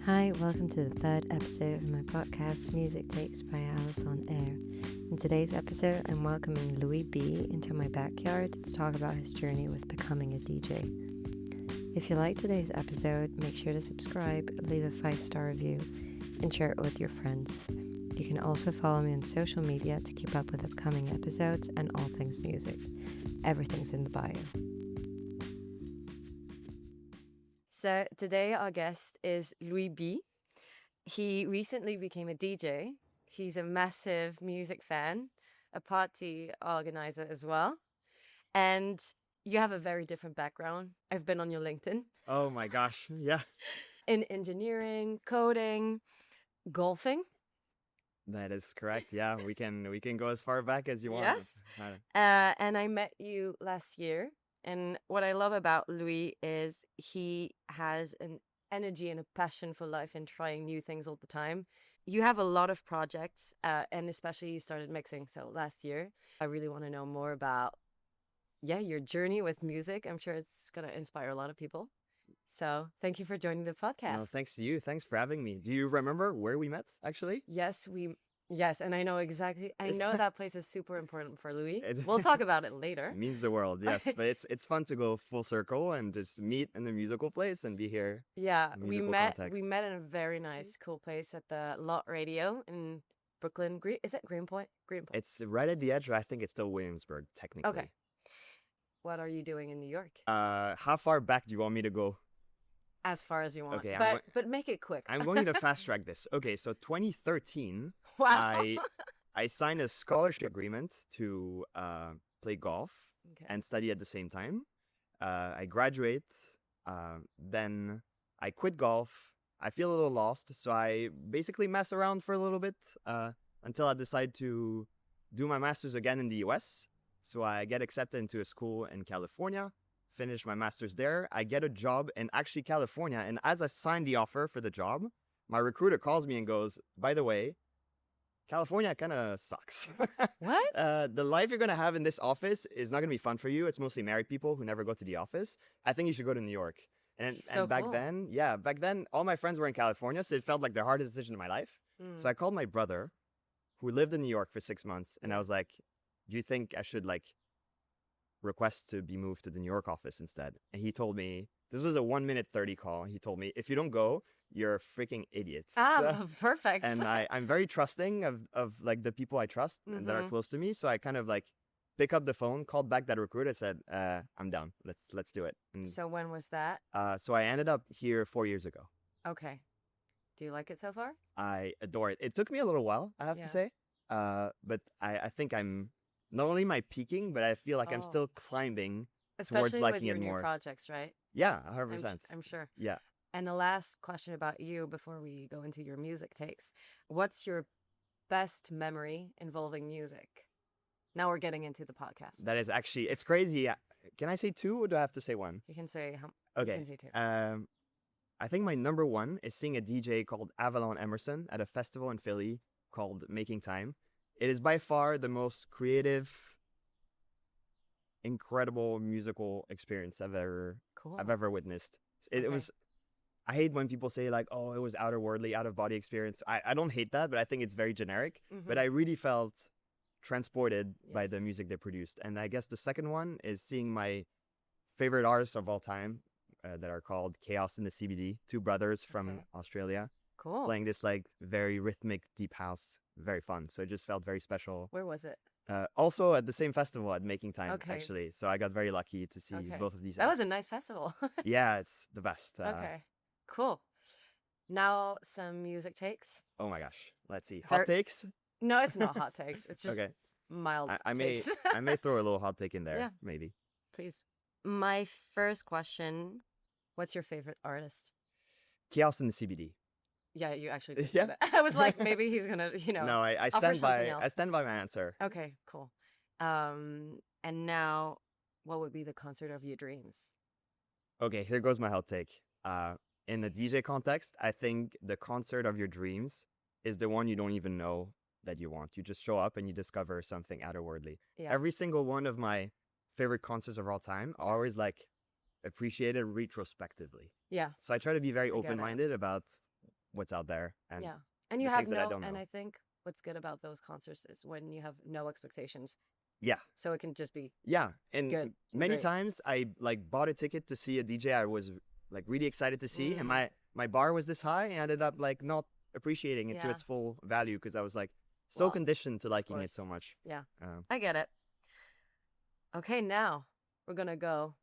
Hi, welcome to the third episode of my podcast, Music Takes by Alice on Air. In today's episode, I'm welcoming Louis B into my backyard to talk about his journey with becoming a DJ. If you like today's episode, make sure to subscribe, leave a 5-star review, and share it with your friends. You can also follow me on social media to keep up with upcoming episodes and all things music. Everything's in the bio. So today our guest is Louis B. He recently became a DJ. He's a massive music fan, a party organizer as well. And you have a very different background. I've been on your LinkedIn. Oh my gosh, yeah. In engineering, coding, golfing. That is correct. Yeah, we can go as far back as you want. Yes. And I met you last year. And what I love about Louis is he has an energy and a passion for life and trying new things all the time. You have a lot of projects, and especially you started mixing. So last year, I really want to know more about, your journey with music. I'm sure it's going to inspire a lot of people. So thank you for joining the podcast. No, thanks to you. Thanks for having me. Do you remember where we met, actually? Yes, and I know exactly. I know that place is super important for Louis. We'll talk about it later. It means the world, yes. But it's fun to go full circle and just meet in the musical place and be here. Yeah, in we musical met. context. We met in a very nice, cool place at the Lot Radio in Brooklyn. Is it Greenpoint? Greenpoint. It's right at the edge. I think it's still Williamsburg, technically. Okay. What are you doing in New York? How far back do you want me to go? As far as you want. Okay, but make it quick. I'm going to fast track this. Okay, so 2013. Wow. I signed a scholarship agreement to play golf and study at the same time. I graduate, then I quit golf. I feel a little lost, so I basically mess around for a little bit until I decide to do my master's again in the US. So I get accepted into a school in California, finish my master's there. I get a job in actually California, and as I sign the offer for the job, my recruiter calls me and goes, "By the way, California kind of sucks." What? The life you're going to have in this office is not going to be fun for you. It's mostly married people who never go to the office. I think you should go to New York. And back cool. then, all my friends were in California, so it felt like the hardest decision of my life. So I called my brother, who lived in New York for 6 months, and I was like, "Do you think I should request to be moved to the New York office instead?" And he told me, this was a 1-minute 30 call. He told me, "If you don't go, you're a freaking idiot." Perfect. And I'm very trusting of the people I trust and that are close to me. So I kind of pick up the phone, called back that recruiter, said, "I'm down. Let's do it." And So when was that? so I ended up here 4 years ago. Okay. Do you like it so far? I adore it. It took me a little while, I have to say. But I think I'm not only am I peaking, but I feel like I'm still climbing towards Especially liking with your it more. new projects, right? Yeah, 100%. I'm sure. Yeah. And the last question about you before we go into your music takes. What's your best memory involving music? Now we're getting into the podcast. That is actually, it's crazy. Can I say 2 or do I have to say 1? You can say Okay. You can say 2. I think my number 1 is seeing a DJ called Avalon Emerson at a festival in Philly called Making Time. It is by far the most creative, incredible musical experience I've ever witnessed. It was. I hate when people say "Oh, it was outerworldly, out of body experience." I don't hate that, but I think it's very generic. But I really felt transported by the music they produced. And I guess the second one is seeing my favorite artists of all time that are called Chaos in the CBD, 2 brothers from Australia. Cool. Playing this very rhythmic deep house. Very fun. So it just felt very special. Where was it? Also at the same festival at Making Time, actually. So I got very lucky to see both of these That was a acts. nice festival. Yeah, it's the best. Okay, cool. Now some music takes. Oh my gosh. Let's see. Hot takes? No, it's not hot takes. It's just Okay. mild I may takes. I may throw a little hot take in there, Yeah. maybe. Please. My first question, what's your favorite artist? Chaos in the CBD. Yeah, you actually just said it. I was like, maybe he's gonna, No, I offer stand something by else. I stand by my answer. Okay, cool. And now, what would be the concert of your dreams? Okay, here goes my hot take. In the DJ context, I think the concert of your dreams is the one you don't even know that you want. You just show up and you discover something outerworldly. Yeah. Every single one of my favorite concerts of all time are always appreciated retrospectively. Yeah. So I try to be very I get it. open-minded about what's out there and Yeah. And you the have things that I no, don't and know. I think what's good about those concerts is when you have no expectations. Yeah. So it can just be Yeah. And good. many Great. times I like bought a ticket to see a DJ I was like really excited to see, and Mm. my bar was this high, and I ended up like not appreciating it to Yeah. its full value because I was like so Well, conditioned to liking it course. so much. Yeah. Um, I get it. Okay, now we're gonna go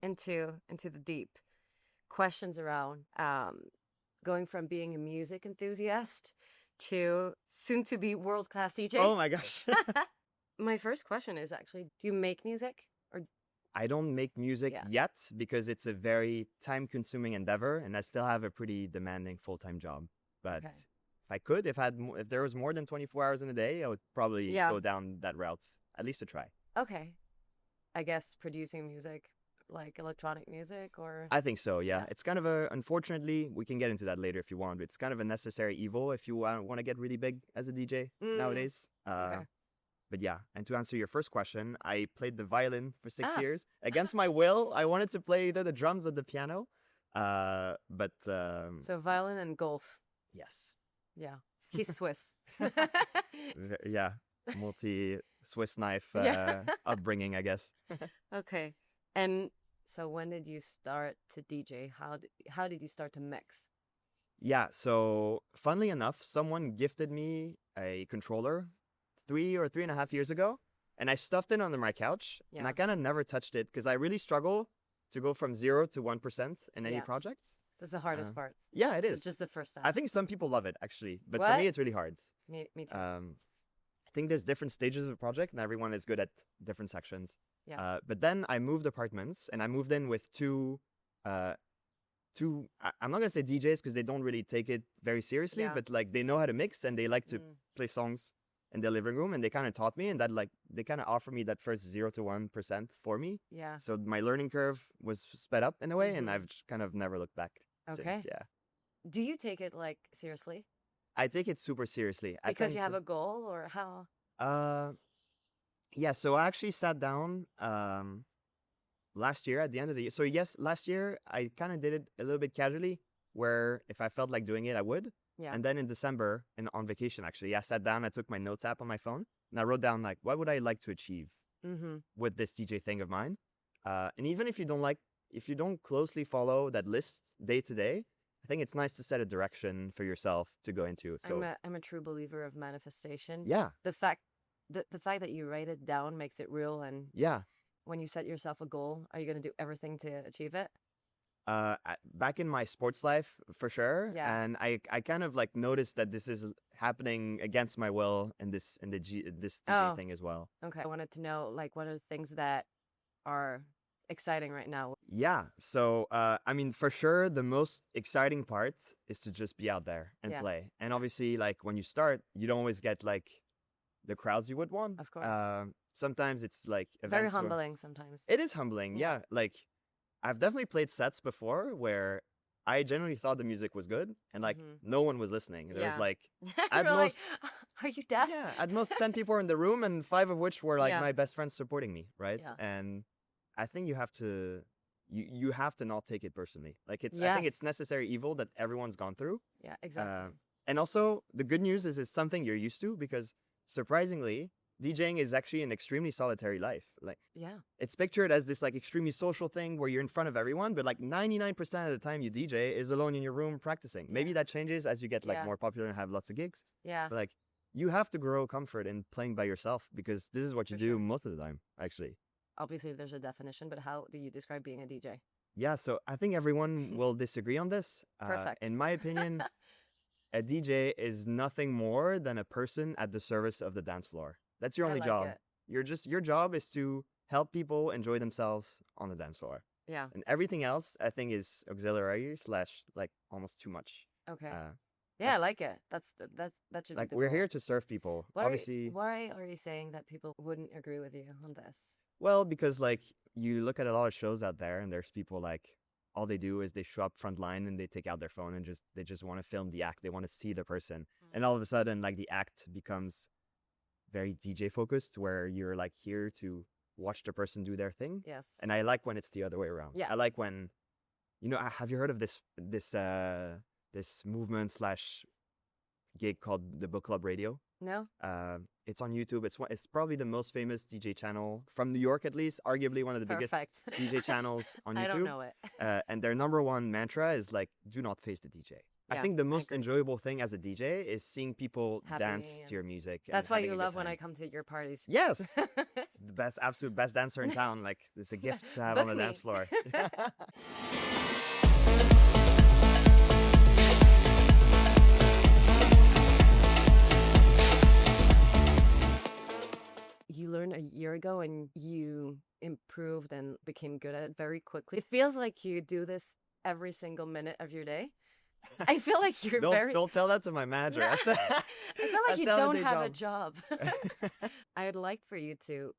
into the deep questions around going from being a music enthusiast to soon to be world class DJ. oh my gosh. My first question is actually, do you make music or I don't make music Yeah. yet because it's a very time consuming endeavor and I still have a pretty demanding full time job. But Okay. if I could, if there was more than 24 hours in a day, I would probably Yeah. go down that route, at least to try. okay? I guess producing music, like electronic music, or I think so, yeah. Yeah. It's kind of unfortunately, we can get into that later if you want, but it's kind of a necessary evil if you want to get really big as a DJ Mm, nowadays. okay. But yeah, and to answer your first question, I played the violin for 6 Ah. years. Against my will, I wanted to play either the drums or the piano. But So violin and golf. yes. Yeah, he's Swiss. Yeah, multi-Swiss knife Yeah. upbringing, I guess. Okay, and so when did you start to DJ? How did you start to mix? Yeah, so funnily enough, someone gifted me a controller 3 or 3.5 years ago, and I stuffed it under my couch, and Yeah. I kind of never touched it because I really struggle to go from 0 to 1% in any Yeah. project. That's the hardest part. Yeah, it is. Just the first time. I think some people love it actually, but for What? me, it's really hard. Me too. I think there's different stages of a project, and everyone is good at different sections. Yeah. But then I moved apartments, and I moved in with two. I'm not gonna say DJs because they don't really take it very seriously, Yeah. but like they know how to mix and they like to Mm. play songs in their living room, and they kind of taught me, and that like they kind of offered me that first 0 to 1% for me. Yeah. So my learning curve was sped up in a way, and Mhm. I've kind of never looked back Okay. since. Yeah, Do you take it like seriously? I take it super seriously. Because you have a goal, or how? Yeah, so I actually sat down last year at the end of the year. So yes, last year I kind of did it a little bit casually, where if I felt like doing it, I would. Yeah. And then in December, and on vacation actually, I sat down, I took my notes app on my phone, and I wrote down like, what would I like to achieve Mm-hmm. with this DJ thing of mine? And even if you don't closely follow that list day to day, I think it's nice to set a direction for yourself to go into. So I'm a true believer of manifestation. yeah, The fact that you write it down makes it real, and yeah. when you set yourself a goal, are you going to do everything to achieve it? Back in my sports life for sure, Yeah. and I kind of like noticed that this is happening against my will in this DJ Oh. thing as well. Okay. I wanted to know, like, what are the things that are exciting right now? Yeah, so I mean, for sure, the most exciting part is to just be out there and Yeah. play. And obviously, like when you start, you don't always get like the crowds you would want. Of course. Sometimes it's like Very events where- humbling sometimes. It is humbling, Yeah. yeah. Like I've definitely played sets before where I genuinely thought the music was good and like Mhm. no one was listening. There was Yeah. like You're at most are you deaf? yeah, at most 10 people were in the room and 5 of which were like Yeah. my best friends supporting me, right? Yeah. And I think you have to you have to not take it personally. Like I think it's Yes. necessary evil that everyone's gone through. Yeah, exactly. And also the good news is it's something you're used to because surprisingly DJing is actually an extremely solitary life. Like Yeah. it's pictured as this like extremely social thing where you're in front of everyone, but like 99% of the time you DJ is alone in your room practicing. Maybe Yeah. that changes as you get like Yeah. more popular and have lots of gigs. Yeah. But like you have to grow comfort in playing by yourself because this is what you For do sure. most of the time, actually. Obviously, there's a definition, but how do you describe being a DJ? Yeah, so I think everyone will disagree on this. Perfect. In my opinion, a DJ is nothing more than a person at the service of the dance floor. That's your I only like job. it. Your job is to help people enjoy themselves on the dance floor. Yeah. And everything else I think is auxiliary / like almost too much. Okay. Uh, Yeah, I like it. That should like be the we're goal. here to serve people. Why Obviously, why are you saying that people wouldn't agree with you on this? well, because like you look at a lot of shows out there and there's people like all they do is they show up front line and they take out their phone and they just want to film the act. They want to see the person. And all of a sudden like the act becomes very DJ focused where you're like here to watch the person do their thing. Yes. And I like when it's the other way around. Yeah. I like when have you heard of this this movement slash gig called the Book Club Radio. No? It's on YouTube. It's probably the most famous DJ channel from New York, at least, arguably one of the biggest DJ channels on YouTube. I don't know it. And their number one mantra is like, do not face the DJ. I think the most enjoyable thing as a DJ is seeing people dance to your music. That's why you love when I come to your parties. Yes. It's the absolute best dancer in town. Like, it's a gift to have on the dance floor. You learned a year ago and you improved and became good at it very quickly. It feels like you do this every single minute of your day. I feel like you're Don't tell that to my manager. I feel like you don't have a job. I would like for you to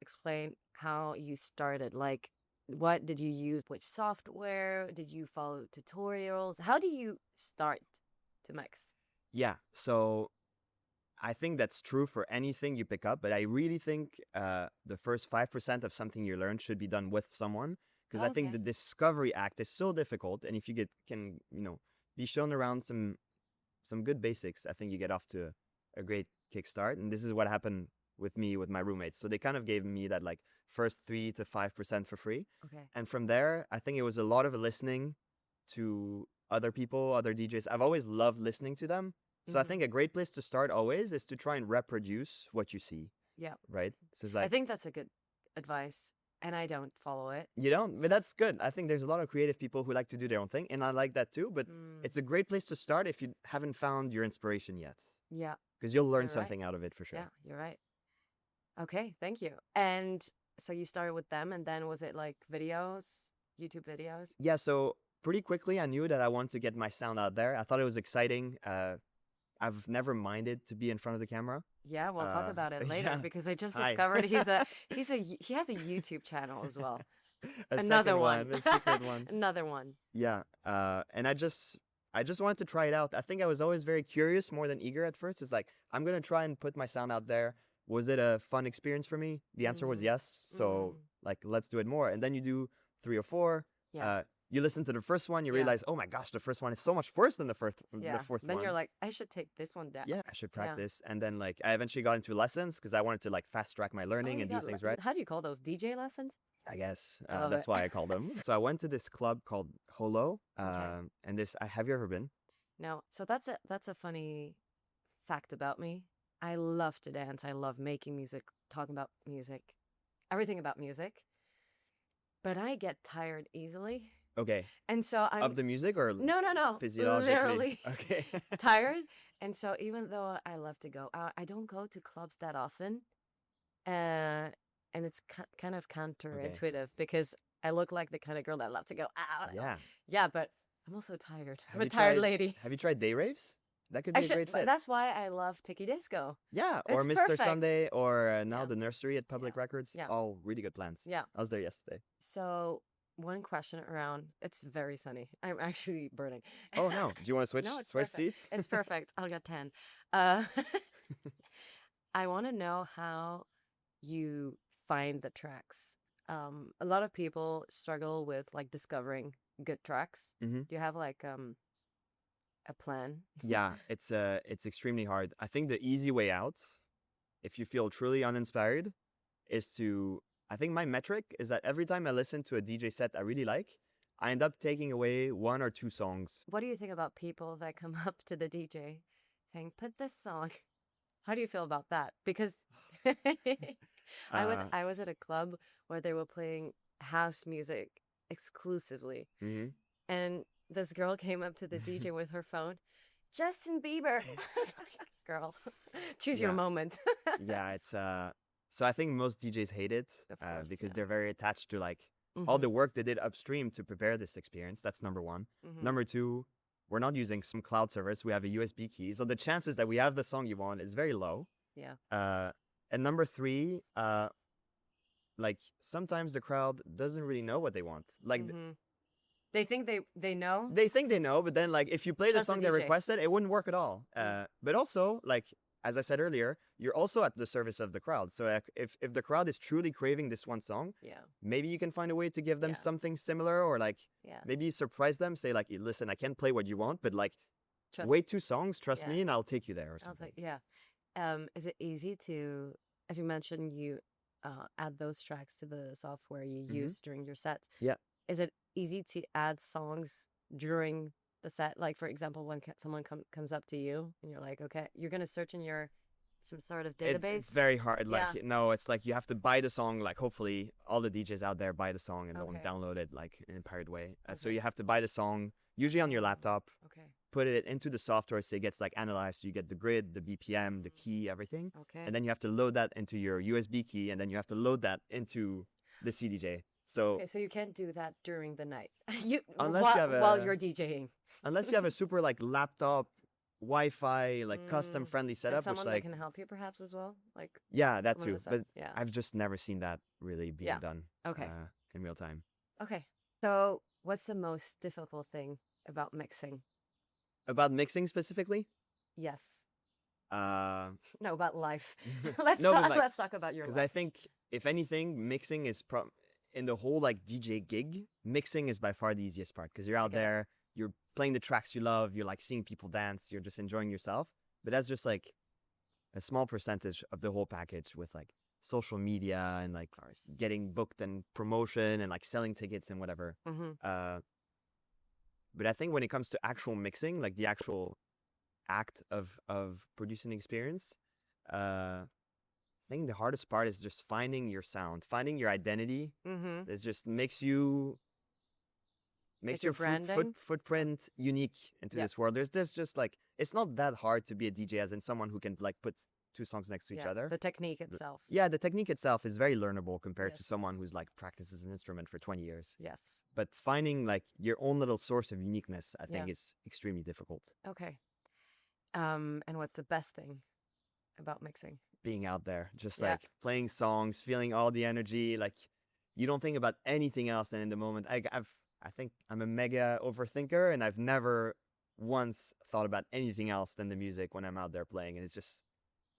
explain how you started. Like, what did you use? Which software? Did you follow tutorials? How do you start to mix? Yeah, so I think that's true for anything you pick up, but I really think the first 5% of something you learn should be done with someone, because I think the discovery act is so difficult, and if you can be shown around some good basics, I think you get off to a great kickstart. And this is what happened with me with my roommates. So they kind of gave me that like first 3 to 5% for free. Okay. And from there, I think it was a lot of listening to other people, other DJs. I've always loved listening to them. So I think a great place to start always is to try and reproduce what you see. Yeah. Right? So it's like, I think that's a good advice. And I don't follow it. You don't? But that's good. I think there's a lot of creative people who like to do their own thing. And I like that too. But it's a great place to start if you haven't found your inspiration yet. Yeah. Because you'll learn something out of it for sure. Yeah, you're right. Okay, thank you. And so you started with them, and then was it like videos, YouTube videos? Yeah, so pretty quickly I knew that I wanted to get my sound out there. I thought it was exciting. I've never minded to be in front of the camera. Yeah, we'll talk about it later because I just discovered he has a YouTube channel as well. Another one. A secret one. Another one. Yeah. And I just wanted to try it out. I think I was always very curious, more than eager at first. It's like, I'm gonna try and put my sound out there. Was it a fun experience for me? The answer was yes. So like, let's do it more. And then you do 3 or 4. Yeah. You listen to the first one, you realize, oh my gosh, the first one is so much worse than the fourth one. Then you're like, I should take this one down. Yeah, I should practice. And then like, I eventually got into lessons because I wanted to like fast track my learning and do things right. How do you call those? DJ lessons? I guess that's why I call them. So I went to this club called Holo. And this, have you ever been? No. So that's a funny fact about me. I love to dance. I love making music, talking about music, everything about music. But I get tired easily. Okay. And so I'm of the music or no physiologically? Literally okay. tired. And so even though I love to go out, I don't go to clubs that often. And it's kind of counterintuitive because I look like the kind of girl that loves to go out. Yeah, but I'm also tired. I'm a tired lady. Have you tried day raves? That could be a great fit. That's why I love Tiki Disco. Yeah, or Mr. Sunday, or now the Nursery at Public Records. Yeah. All really good plans. Yeah. I was there yesterday. So one question around, it's very sunny. I'm actually burning. Oh no, do you want to switch seats? It's perfect. I'll get 10. I want to know how you find the tracks. A lot of people struggle with like discovering good tracks. Do you have like a plan? Yeah, it's extremely hard. I think the easy way out, if you feel truly uninspired, is to, I think my metric is that every time I listen to a DJ set I really like, I end up taking away 1 or 2 songs. What do you think about people that come up to the DJ saying, put this song? How do you feel about that? Because I was at a club where they were playing house music exclusively. And this girl came up to the DJ with her phone. Justin Bieber. I was like, girl, choose your moment. Yeah, it's so I think most DJs hate it because they're very attached to like all the work they did upstream to prepare this experience. That's number 1. Number 2, we're not using some cloud service. We have a USB key. So the chances that we have the song you want is very low. Yeah. And number 3, like sometimes the crowd doesn't really know what they want. Like they think they know. They think they know, but then like if you play the song they requested, it wouldn't work at all. But also like as I said earlier, you're also at the service of the crowd. So like, if the crowd is truly craving this one song, Yeah. maybe you can find a way to give them Yeah. something similar, or like Yeah. maybe surprise them. Say like, listen, I can't play what you want, but like, Trust. wait 2 songs, trust Yeah. me, and I'll take you there or I was something. like, yeah. Is it easy to, as you mentioned, you add those tracks to the software you use during your sets? Yeah. Is it easy to add songs during the set? Like, for example, when someone comes up to you and you're like, okay, you're going to search in your some sort of database? It's very hard. Like, Yeah. no, it's like you have to buy the song. Like, hopefully, all the DJs out there buy the song and Okay. don't download it like in a pirate way. So Okay. you have to buy the song, usually on your laptop, Okay. put it into the software so it gets like analyzed. You get the grid, the BPM, the key, everything. Okay. And then you have to load that into your USB key, and then you have to load that into the CDJ. So Okay, so you can't do that during the night. you Unless while, you have while a- you're DJing. unless you have a super like laptop, Wi-Fi, like custom friendly And setup, which someone that like can help you perhaps as well? Like yeah, that someone too. on the But side? Yeah. I've just never seen that really being Yeah. done Okay. in real time. Okay. So what's the most difficult thing about mixing? About mixing specifically, Yes. uh, No, about life. let's No, but talk like- let's talk about your because life. I think if anything, mixing is in the whole like DJ gig, mixing is by far the easiest part because you're out Okay. there, you're playing the tracks you love, you're like seeing people dance, you're just enjoying yourself. But that's just like a small percentage of the whole package with like social media and like getting booked and promotion and like selling tickets and whatever. Mm-hmm. But I think when it comes to actual mixing, like the actual act of producing experience, I think the hardest part is just finding your sound, finding your identity. Mm-hmm. It just makes your branding. footprint unique into Yeah. this world. There's just like, it's not that hard to be a DJ, as in someone who can like put 2 songs next to each other. The technique itself. Yeah, the technique itself is very learnable compared to Yes. someone who's like practices an instrument for 20 years. Yes. But finding like your own little source of uniqueness, I think, Yeah. is extremely difficult. Okay. And what's the best thing about mixing? Being out there, just Yeah. like playing songs, feeling all the energy, like you don't think about anything else. And in the moment, I think I'm a mega overthinker, and I've never once thought about anything else than the music when I'm out there playing. And it's just,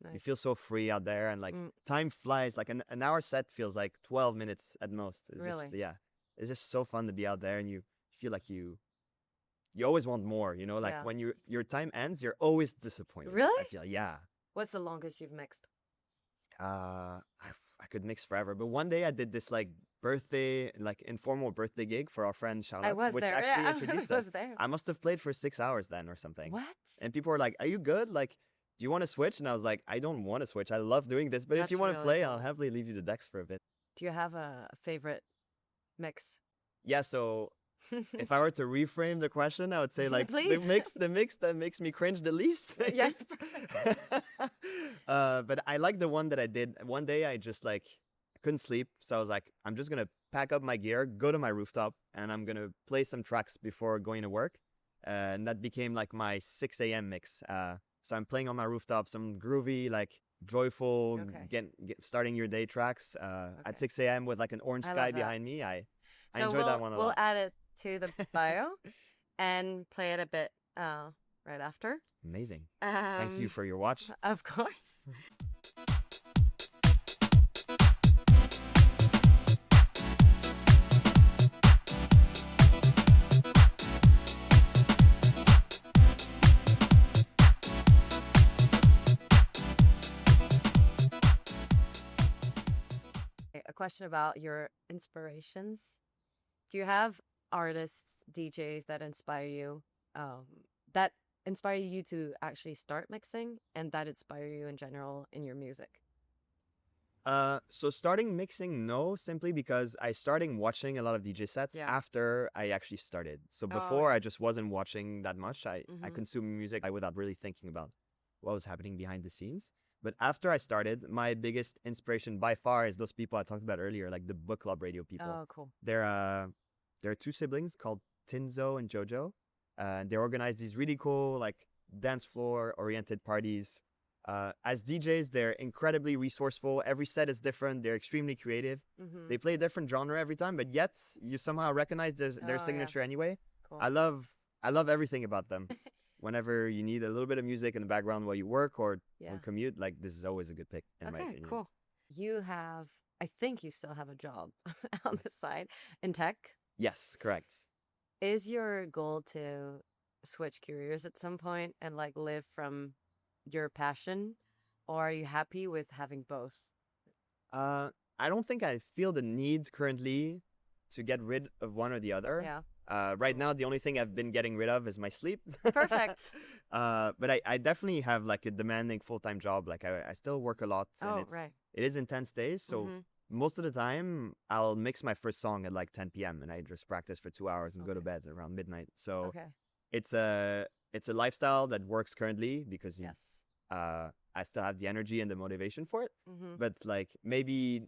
Nice. you feel so free out there, and like time flies. Like an hour set feels like 12 minutes at most. It's Really? just, yeah, it's just so fun to be out there, and you feel like you always want more, you know, like Yeah. when your time ends, you're always disappointed. Really? I feel, yeah. What's the longest you've mixed? I could mix forever, but one day I did this like birthday, like informal birthday gig for our friend Charlotte, I was which there. actually Yeah, introduced I us. was there. I must have played for 6 hours then or something. What? And people were like, "Are you good? Like, do you want to switch?" And I was like, "I don't want to switch. I love doing this, but if you That's want to really play, cool. I'll happily leave you the decks for a bit." Do you have a favorite mix? Yeah. So if I were to reframe the question, I would say like Please. the mix that makes me cringe the least. Yes, perfect. But I like the one that I did. One day I just like couldn't sleep, so I was like, I'm just gonna pack up my gear, go to my rooftop, and I'm gonna play some tracks before going to work. And that became like my 6 a.m. mix. So I'm playing on my rooftop some groovy, like joyful, Okay. starting your day tracks at Okay. 6 a.m. with like an orange I sky love that. behind me. I So enjoyed that one a we'll lot. add it to the bio and play it a bit right after. Amazing. Thank you for your watch. Of course. A question about your inspirations. Do you have artists, DJs that inspire you, that inspire you to actually start mixing, and that inspire you in general in your music? So starting mixing, no, simply because I started watching a lot of DJ sets Yeah. after I actually started. So Oh, before yeah. I just wasn't watching that much. I Mhm. consumed music without really thinking about what was happening behind the scenes. But after I started, my biggest inspiration by far is those people I talked about earlier, like the book club radio people. Oh, cool. There are 2 siblings called Tinzo and Jojo. They organize these really cool like dance floor oriented parties. As DJs, they're incredibly resourceful. Every set is different. They're extremely creative. Mm-hmm. They play a different genre every time, but yet you somehow recognize their Oh, yeah. signature anyway. Cool. I love everything about them. whenever you need a little bit of music in the background while you work or Yeah. on commute, like this is always a good pick in my Okay, opinion. cool. I think you still have a job on the side in tech. Yes, correct. Is your goal to switch careers at some point and like live from your passion, or are you happy with having both? I don't think I feel the need currently to get rid of one or the other. Yeah. Right now, the only thing I've been getting rid of is my sleep. Perfect. But I definitely have like a demanding full-time job. Like I still work a lot, and Oh, right. it is intense days. So Mhm. most of the time, I'll mix my first song at like 10 p.m. and I just practice for 2 hours and go to Okay. bed around midnight. So Okay. it's a lifestyle that works currently because Yes. I still have the energy and the motivation for it. Mm-hmm. But like maybe,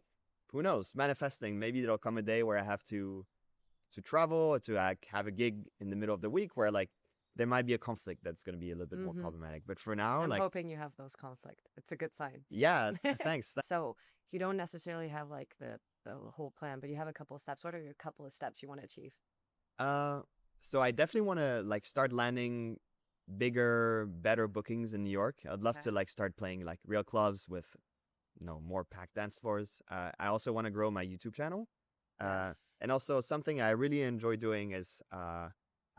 who knows, manifesting. Maybe there'll come a day where I have to travel or to like have a gig in the middle of the week where like there might be a conflict that's going to be a little bit more Mhm. problematic. But for now, I'm like, hoping you have those conflict. It's a good sign. yeah, thanks. So you don't necessarily have like the whole plan, but you have a couple of steps. What are your couple of steps you want to achieve? So I definitely want to like start landing bigger, better bookings in New York. I'd love Okay. to like start playing like real clubs with, more packed dance floors. I also want to grow my YouTube channel. Yes. And also something I really enjoy doing is I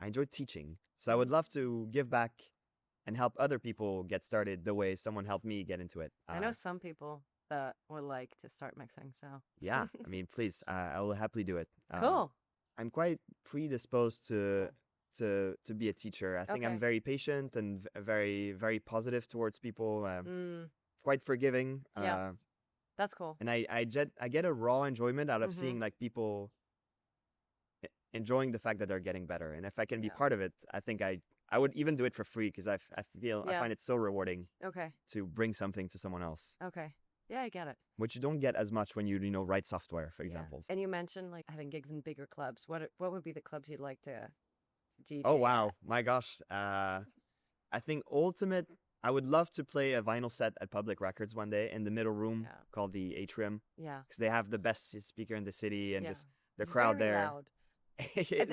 enjoy teaching. So I would love to give back and help other people get started the way someone helped me get into it. I know some people that would like to start mixing, so. Yeah, I mean, please, I will happily do it. Cool. I'm quite predisposed to be a teacher. I think Okay. I'm very patient and very, very positive towards people. Mm, Quite forgiving. Yeah. that's cool. And I get a raw enjoyment out of Mhm. seeing like people enjoying the fact that they're getting better. And if I can be Yeah. part of it, I think I would even do it for free because I feel I Yeah. find it so rewarding Okay. to bring something to someone else, Okay. Yeah, I get it. which you don't get as much when you write software, for Yeah. example. And you mentioned like having gigs in bigger clubs. What would be the clubs you'd like to DJ Oh wow, at? my gosh. I think ultimate. I would love to play a vinyl set at Public Records one day in the middle room Yeah. called the Atrium Yeah. because they have the best speaker in the city and Yeah. just the It's crowd very there. loud.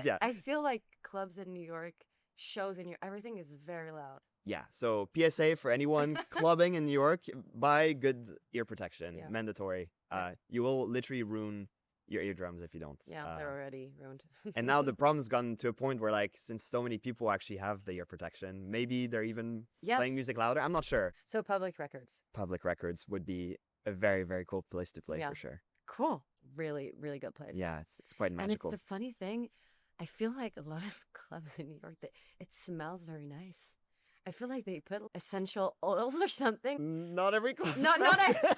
Yeah. I feel like clubs in New York, shows in New York, everything is very loud. Yeah. So PSA for anyone clubbing in New York, buy good ear protection, Yeah. mandatory. Yeah. You will literally ruin your eardrums if you don't. Yeah, they're already ruined. And now the problem's gotten to a point where like since so many people actually have the ear protection, maybe they're even playing Yes. music louder. I'm not sure. So Public Records. Public Records would be a very, very cool place to play Yeah. for sure. Cool. Really, really good place. Yeah, it's quite And magical. it's a funny thing. I feel like a lot of clubs in New York, it smells very nice. I feel like they put essential oils or something. Not every club. Not smells good.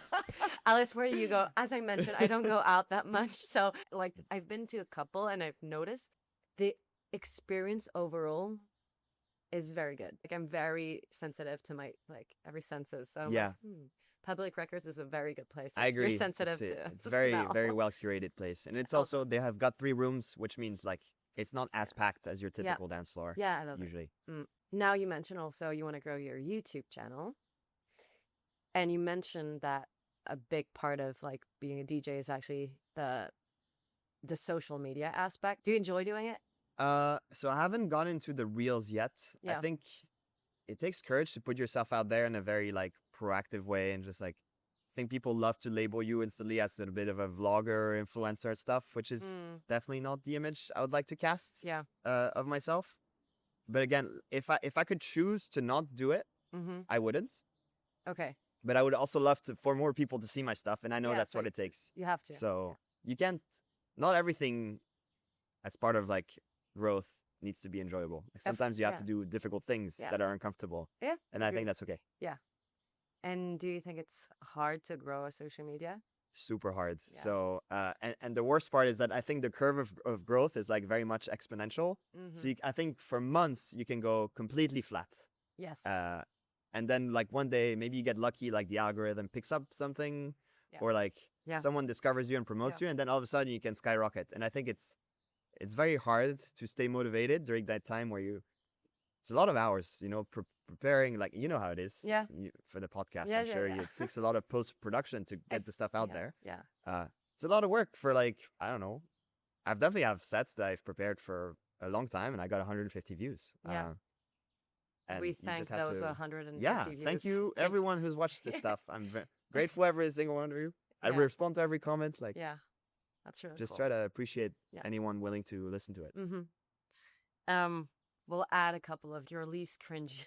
Alice, where do you go? As I mentioned, I don't go out that much. So, like, I've been to a couple and I've noticed the experience overall is very good. Like, I'm very sensitive to my, like, every senses. So, I'm Yeah. like, Public Records is a very good place. I if agree. You're sensitive It's to very, smell. very well curated place, and it's Also- also they have got 3 rooms, which means like it's not as packed as your typical dance floor. Yeah, I love it. Usually. Now you mentioned also you want to grow your YouTube channel. And you mentioned that a big part of like being a DJ is actually the social media aspect. Do you enjoy doing it? So I haven't gone into the reels yet. I Yeah. think it takes courage to put yourself out there in a very like proactive way and just like I think people love to label you instantly as a bit of a vlogger, influencer stuff, which is definitely not the image I would like to cast Yeah. of myself. But again, if I could choose to not do it, Mm-hmm. I wouldn't. Okay. But I would also love for more people to see my stuff, and I know Yeah, that's so what it takes. You have to. So you can't. Not everything, as part of like growth, needs to be enjoyable. Like, sometimes you have to do difficult things Yeah. that are uncomfortable. Yeah. And I agree. think that's okay. And do you think it's hard to grow a social media? Super hard. Yeah. So and the worst part is that I think the curve of growth is like very much exponential. Mm-hmm. So I think for months you can go completely flat. Yes. And then like one day maybe you get lucky, like the algorithm picks up something, Yeah. or like Yeah. someone discovers you and promotes you, and then all of a sudden you can skyrocket. And I think it's very hard to stay motivated during that time where it's a lot of hours, preparing, like how it is. Yeah. For the podcast, Yeah, I'm yeah, sure yeah. it takes a lot of post production to get the stuff out yeah. there. Yeah. It's a lot of work for like I don't know. I've definitely have sets that I've prepared for a long time, and I got 150 views. Yeah. And We you thank just have those to 150 views. thank you everyone who's watched this stuff. I'm grateful every single one of you. I Yeah. respond to every comment. Like, Yeah, that's really just cool. try to appreciate Yeah. anyone willing to listen to it. We'll add a couple of your least cringe.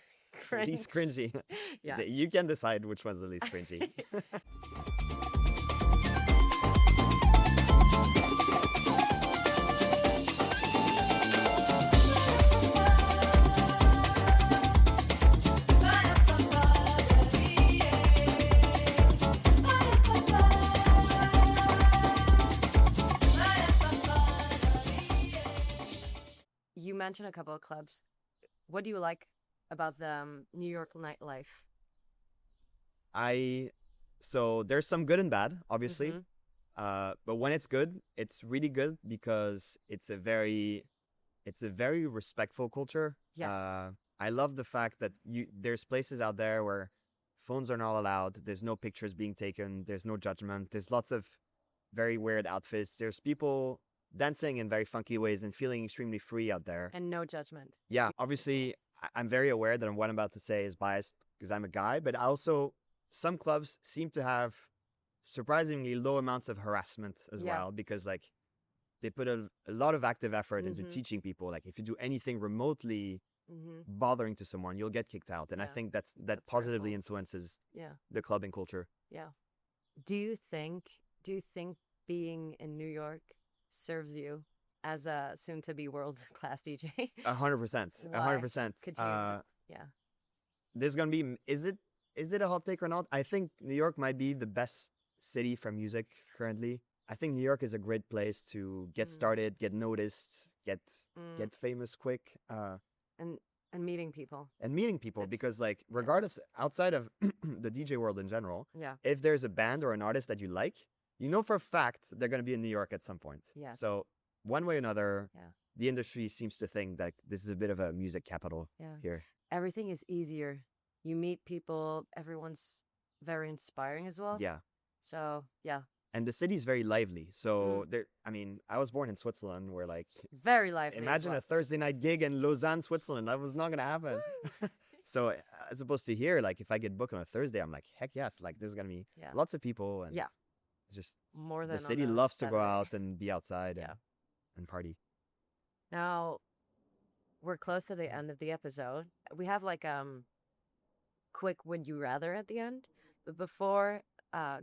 Least cringy. Yes. You can decide which one's the least cringy. You mentioned a couple of clubs. What do you like about the New York nightlife? So there's some good and bad, obviously. Mhm. But when it's good, it's really good because it's a very respectful culture. Yes. I love the fact that there's places out there where phones are not allowed. There's no pictures being taken. There's no judgment. There's lots of very weird outfits. There's people dancing in very funky ways and feeling extremely free out there. And no judgment. Yeah, obviously, I'm very aware that what I'm about to say is biased because I'm a guy, but also some clubs seem to have surprisingly low amounts of harassment as well, because like they put a lot of active effort into teaching people, like if you do anything remotely bothering to someone, you'll get kicked out. And I think that positively influences the clubbing culture. Yeah. Do you think being in New York serves you as a soon-to-be world-class DJ? 100%. 100%. Yeah. There's gonna be is it a hot take or not? I think New York might be the best city for music currently. I think New York is a great place to get started, get noticed, get famous quick, and meeting people. Because like regardless outside of the DJ world in general, if there's a band or an artist that you like, you know for a fact they're going to be in New York at some point. Yes. So one way or another, the industry seems to think that this is a bit of a music capital here. Everything is easier. You meet people. Everyone's very inspiring as well. Yeah. So, yeah. And the city's very lively. So I was born in Switzerland where like very lively. Imagine a Thursday night gig in Lausanne, Switzerland. That was not going to happen. So as opposed to here, like if I get booked on a Thursday, I'm like, heck yes, like there's going to be lots of people. And just more than the city loves to go out and be outside and party. Now, we're close to the end of the episode. We have like quick would you rather at the end. But before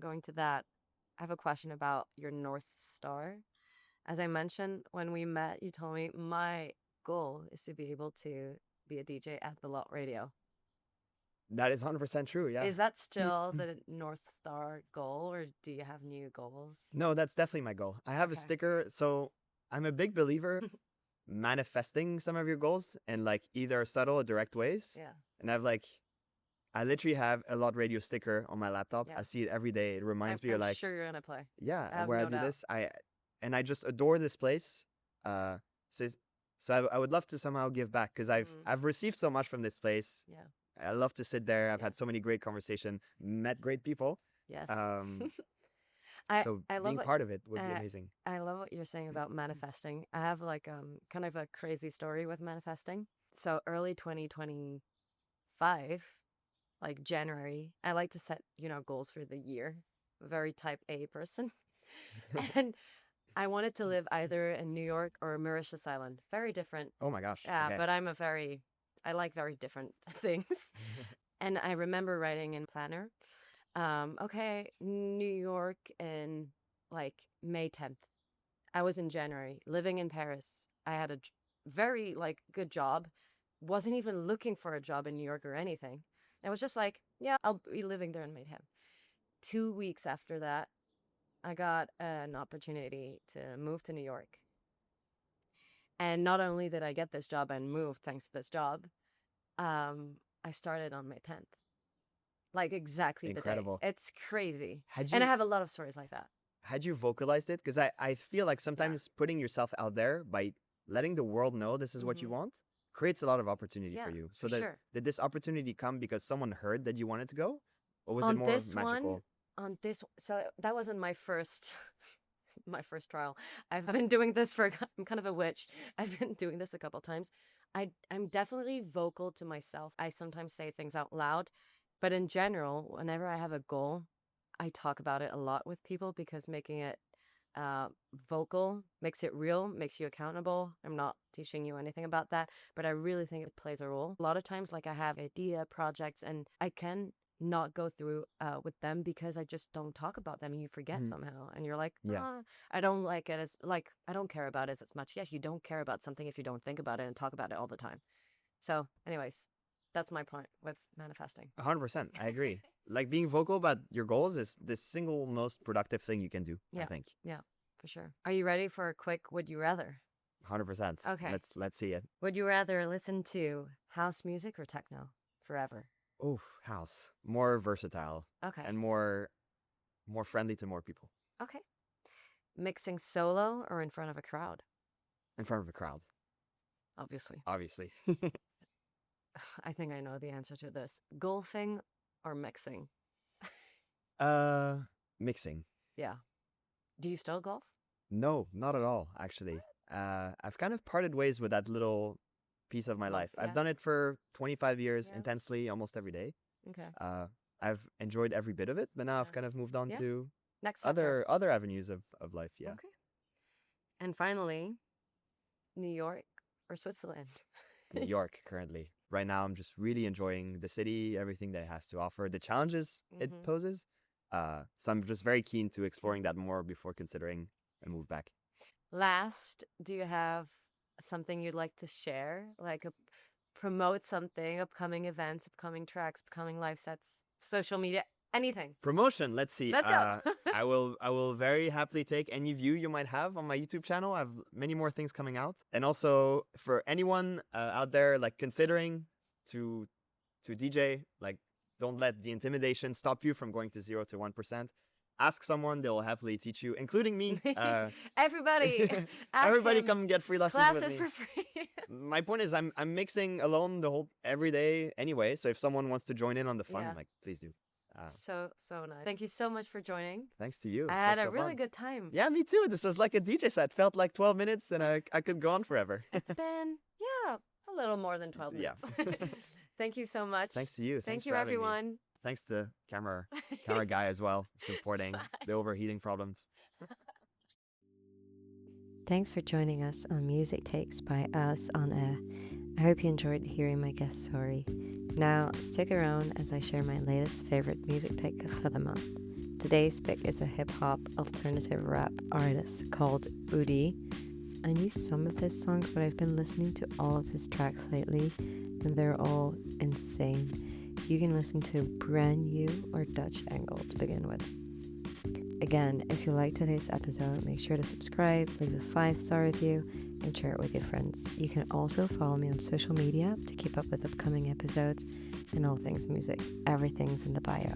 going to that, I have a question about your North Star. As I mentioned, when we met, you told me my goal is to be able to be a DJ at the Lot Radio. That is 100% true, yeah. Is that still the North Star goal, or do you have new goals? No, that's definitely my goal. I have a sticker, so I'm a big believer manifesting some of your goals in like either subtle or direct ways. Yeah. And I literally have a Lot Radio sticker on my laptop. I see it every day. It reminds me of like... I'm sure you're going to play. Yeah, where I do this. I just adore this place. So I would love to somehow give back because I've received so much from this place. Yeah. I love to sit there. I've had so many great conversations, met great people. Yes. So being part of it would be amazing. I love what you're saying about manifesting. I have like kind of a crazy story with manifesting. So early 2025, like January, I like to set, goals for the year. I'm a very type A person. And I wanted to live either in New York or Mauritius Island. Very different. Oh my gosh. Yeah, okay. But I like very different things. And I remember writing in planner, New York in like May 10th. I was in January, living in Paris. I had a very like good job. Wasn't even looking for a job in New York or anything. I was just like, yeah, I'll be living there in May 10th. 2 weeks after that, I got an opportunity to move to New York. And not only did I get this job and move thanks to this job, I started on May 10th. Like exactly Incredible. The day. It's crazy. And I have a lot of stories like that. Had you vocalized it? Because I feel like sometimes putting yourself out there by letting the world know this is what you want creates a lot of opportunity for you. So did this opportunity come because someone heard that you wanted to go? Or was it more magical? So that wasn't my first my first trial. I've been doing this I'm kind of a witch. I've been doing this a couple times. I'm definitely vocal to myself. I sometimes say things out loud, but in general, whenever I have a goal, I talk about it a lot with people because making it vocal makes it real, makes you accountable. I'm not teaching you anything about that, but I really think it plays a role. A lot of times, like I have idea projects and I can not go through with them because I just don't talk about them and you forget somehow. And you're like, Yeah. I don't like it as like, I don't care about it as much. Yes, you don't care about something if you don't think about it and talk about it all the time. So anyways, that's my point with manifesting. 100%. I agree. Like being vocal about your goals is the single most productive thing you can do, I think. Yeah, for sure. Are you ready for a quick would you rather? 100%. Okay. Let's see it. Would you rather listen to house music or techno forever? Oof, house. More versatile Okay. and more friendly to more people. Okay. Mixing solo or in front of a crowd? In front of a crowd, Obviously. obviously. I think I know the answer to this. Golfing or mixing? Mixing. Yeah. Do you still golf? No, not at all, actually. I've kind of parted ways with that little piece of my life. Yeah. I've done it for 25 years Yeah. intensely, almost every day. Okay. I've enjoyed every bit of it, but now I've Yeah. kind of moved on Yeah. to Next chapter. other avenues of life. Yeah. Okay. And finally, New York or Switzerland? New York currently. Right now, I'm just really enjoying the city, everything that it has to offer, the challenges it poses. So I'm just very keen to exploring that more before considering a move back. Last, do you have something you'd like to share? Like promote something, upcoming events, upcoming tracks, upcoming live sets, social media, anything. Promotion. Let's see. Let's go. I will very happily take any view you might have on my YouTube channel. I have many more things coming out, and also for anyone out there like considering to DJ, like don't let the intimidation stop you from going to 0 to 1%. Ask someone; they will happily teach you, including me. Everybody, ask Everybody him. come and get free lessons Classes with me. for free. My point is, I'm mixing alone the whole every day anyway. So if someone wants to join in on the fun, Yeah. like please do. So nice. Thank you so much for joining. Thanks to you. I This had was a so really fun. good time. Yeah, me too. This was like a DJ set. Felt like 12 minutes, and I could go on forever. It's been a little more than 12 Yeah. minutes. Thank you so much. Thanks to you. Thank Thanks you, for having me. everyone. Thanks to camera guy as well, supporting the overheating problems. Thanks for joining us on Music Takes by Alice on Air. I hope you enjoyed hearing my guest story. Now, stick around as I share my latest favorite music pick for the month. Today's pick is a hip-hop alternative rap artist called Udi. I knew some of his songs, but I've been listening to all of his tracks lately, and they're all insane. You can listen to Brand New or Dutch Angle to begin with. Again, if you liked today's episode, make sure to subscribe, leave a 5-star review, and share it with your friends. You can also follow me on social media to keep up with upcoming episodes and all things music. Everything's in the bio.